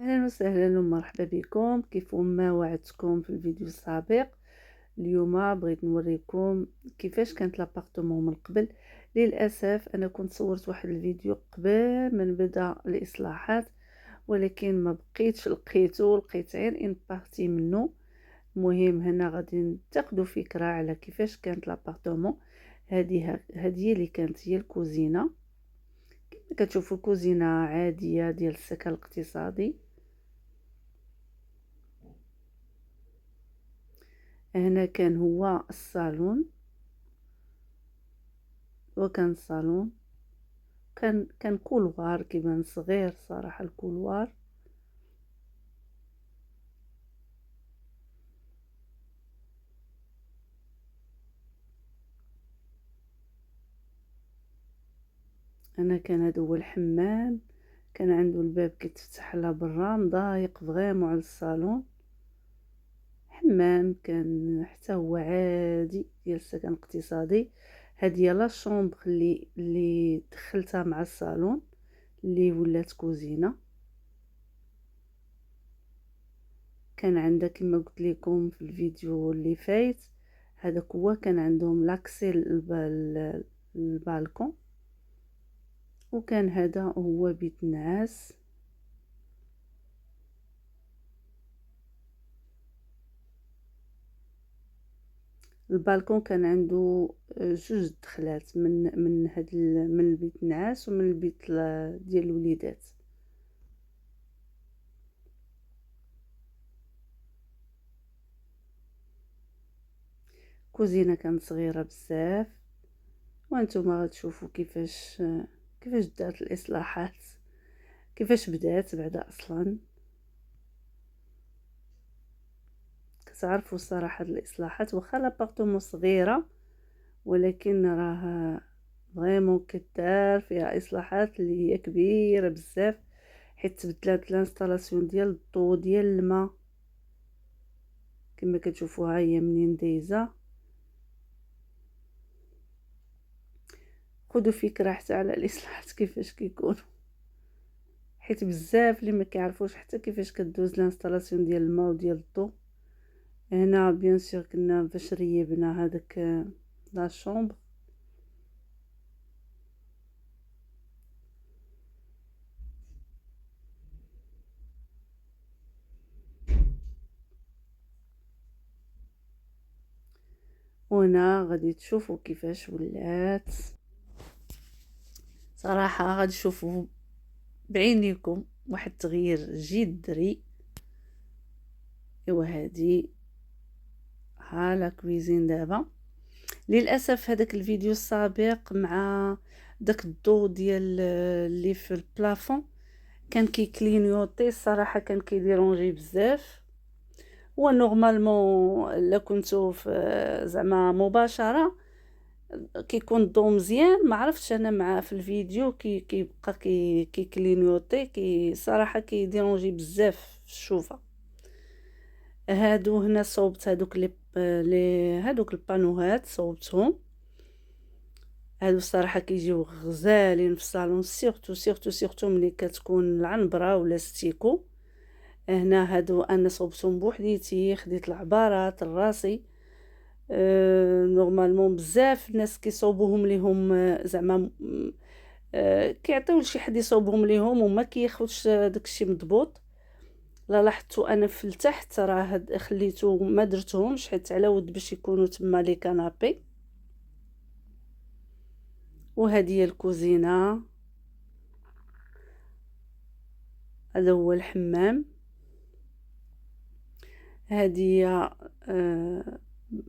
أهلا وسهلا ومرحبا بكم. كيف ما وعدتكم في الفيديو السابق، اليوم بغيت نوريكم كيفاش كانت لابارتمون من قبل. للاسف انا كنت صورت واحد الفيديو قبل من بدا الاصلاحات، ولكن ما بقيتش لقيت غير ان بارتي منه. المهم هنا غادي تاخذوا فكره على كيفاش كانت لابارتمون. هذه اللي كانت هي الكوزينه. كما كتشوفوا كوزينه عاديه ديال السكن الاقتصادي. هنا كان هو الصالون، وكان الصالون كان كولوار كيبان صغير صراحة الكولوار. هنا كان هذا هو الحمام، كان عنده الباب كيتفتح على برا مضايق فغيمون على الصالون. حمام كان حتى هو عادي ديال السكن الاقتصادي. هذه لا شومبر اللي دخلتها مع الصالون اللي ولات كوزينه. كان عندها كما قلت لكم في الفيديو اللي فايت، هذاك هو كان عندهم لاكسي البالكون. وكان هذا هو بيت نعاس. البالكون كان عنده جوج دخلات من البيت نعاس ومن البيت ديال الوليدات. كوزينه كانت صغيره بزاف، وانتم غتشوفوا كيفاش دارت الاصلاحات، كيفاش بدات بعدا اصلا. كتعرفوا صراحه الاصلاحات واخا لابارتمون صغيره، ولكن راه فريمون كدار فيها اصلاحات اللي هي كبيره بزاف، حيت تبدلات الانستالاسيون ديال الضو ديال الماء كما كتشوفوها هي منين دايزه. خذوا فكره حتى على الاصلاحات كيفاش كيكونوا، حيت بزاف اللي ما كيعرفوش حتى كيفاش كدوز الانستالاسيون ديال الماء وديال الضو. هنا بيان سور كنا باش ريبنا هذاك لا شومبر. وهنا غادي تشوفوا كيفاش ولات. صراحه غادي تشوفوا بعينيكم واحد التغيير جذري. ايوا هادي ها لا كويزين دابا. للاسف هذاك الفيديو السابق مع داك الضو ديال اللي في البلافون كان كيكلينيوطي، الصراحه كان كيديرونجي بزاف. هو نورمالمون الا كنتو في زعما مباشره كيكون الضو مزيان، ما عرفتش انا مع في الفيديو كيبقى كيكلينيوطي صراحه كيديرونجي بزاف في الشوفه. هادو هنا صوبت هادوك البانوهات صوبتهم. هادو الصراحه كيجيو غزالين في الصالون، سيرتو ملي كتكون العنبره ولا ستيكو. هنا هادو انا صوبتهم بوحديتي، خديت العبارات الراسي. نورمالمون بزاف الناس كيصوبوهم ليهم زعما كيعطيو لشي حد يصوبهم ليهم وما كياخذش داكشي مضبوط. لا لاحظتو انا في التحت راه خليتو ما درتهمش حيت على ود باش يكونوا تما لي كنابي. وهذه هي الكوزينه، هذا هو الحمام. هذه هي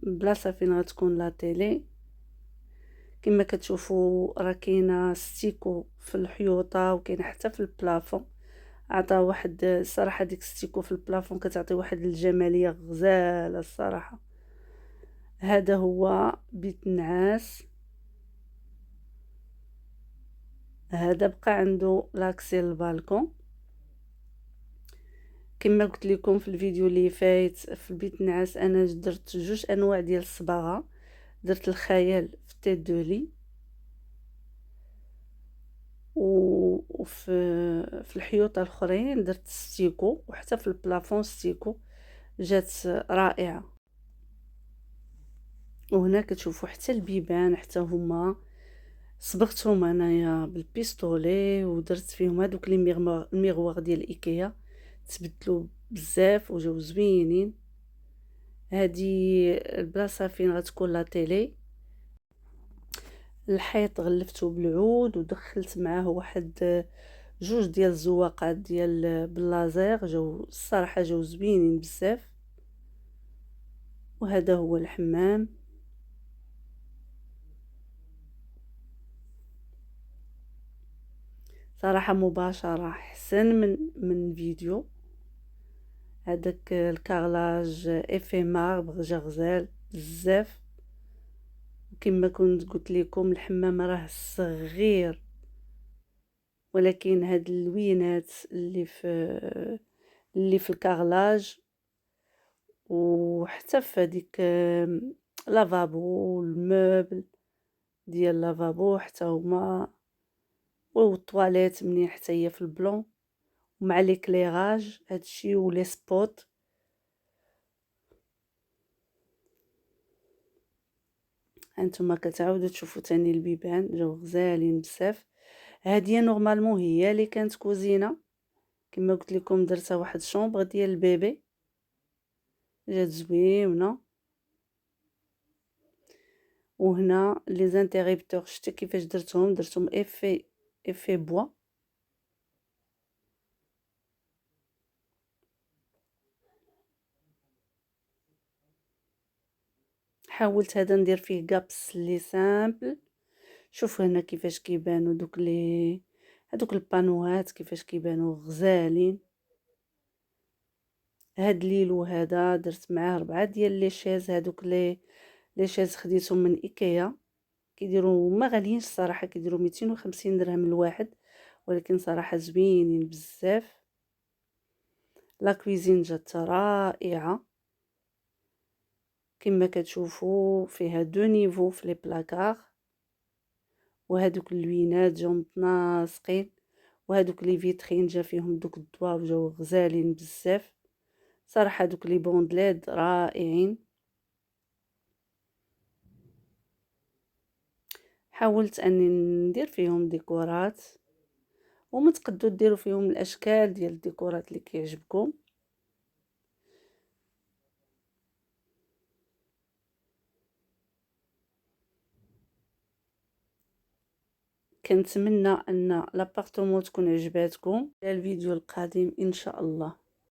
بلاصه فين غتكون لا تيلي. كما كتشوفوا راه كاينه ستيكو في الحيوطه وكاينه حتى في البلافون. عطا واحد الصراحه ديك ستيكو في البلافون كتعطي واحد الجماليه غزاله الصراحه. هذا هو بيت النعاس. هذا بقى عنده لاكسي للبالكون. كما قلت لكم في الفيديو اللي فايت في البيت النعاس انا درت جوج انواع ديال الصباغه. درت الخيال في تيت دو لي وفي الحيوط الاخرين درت ستيكو، وحتى في البلافون ستيكو جات رائعه. وهنا كتشوفوا حتى البيبان حتى هما صبغتهم انايا بالبيستولي، ودرت فيهم هذوك لي الميغوار ديال ايكيا، تبدلوا بزاف وجاو زوينين. هذه البلاصه فين غتكون لا تيلي. الحيط غلفته بالعود ودخلت معاه واحد جوج ديال الزواقات ديال باللازير، جاو الصراحه جاو زوينين بزاف. وهذا هو الحمام. صراحه مباشره احسن من فيديو. هذاك الكارلاج افي ماربر جا غزال بزاف. كما كنت قلت لكم الحمام راه صغير، ولكن هاد اللوينات اللي في الكارلاج وحتى في هذيك لافابو، الموبل ديال لافابو حتى هما، والطواليت منين حتى هي في البلون، ومع ليكليراج هادشي ولي سبوت. هانتوما كتعاودوا تشوفوا تاني البيبان جاو غزالين بزاف. هاديه نورمالمون هي اللي كانت كوزينه، كما قلت لكم درتها واحد شومبر ديال البيبي، جات زوينه. وهنا لي زانتيريبتور شتي كيفاش درتهم افي بوا. حاولت هذا ندير فيه قابس لي سامبل. شوفوا هنا كيفاش كيبانوا هذوك البانوات كيفاش كيبانوا غزالين. هاد ليلو هذا درت معاه 4 ديال لي شيز، هذوك لي شيز خديتهم من ايكيا، كيديروا ما غاليينش الصراحه، كيديروا 250 درهم الواحد، ولكن صراحه زوينين بزاف. لا كويزين جات رائعه كما كتشوفوا، فيها دو نيفو في لي بلاكار، وهذوك اللوينات جاو متناسقين، وهذوك لي فيترين جا فيهم دوك الضوا وجاو غزالين بزاف. صراحه دوك لي بوندليد رائعين. حاولت اني ندير فيهم ديكورات، وما تقدروا ديروا فيهم الاشكال ديال الديكورات اللي كيعجبكم. كنتمنى ان لابارتمون تكون عجباتكم. الى الفيديو القادم ان شاء الله.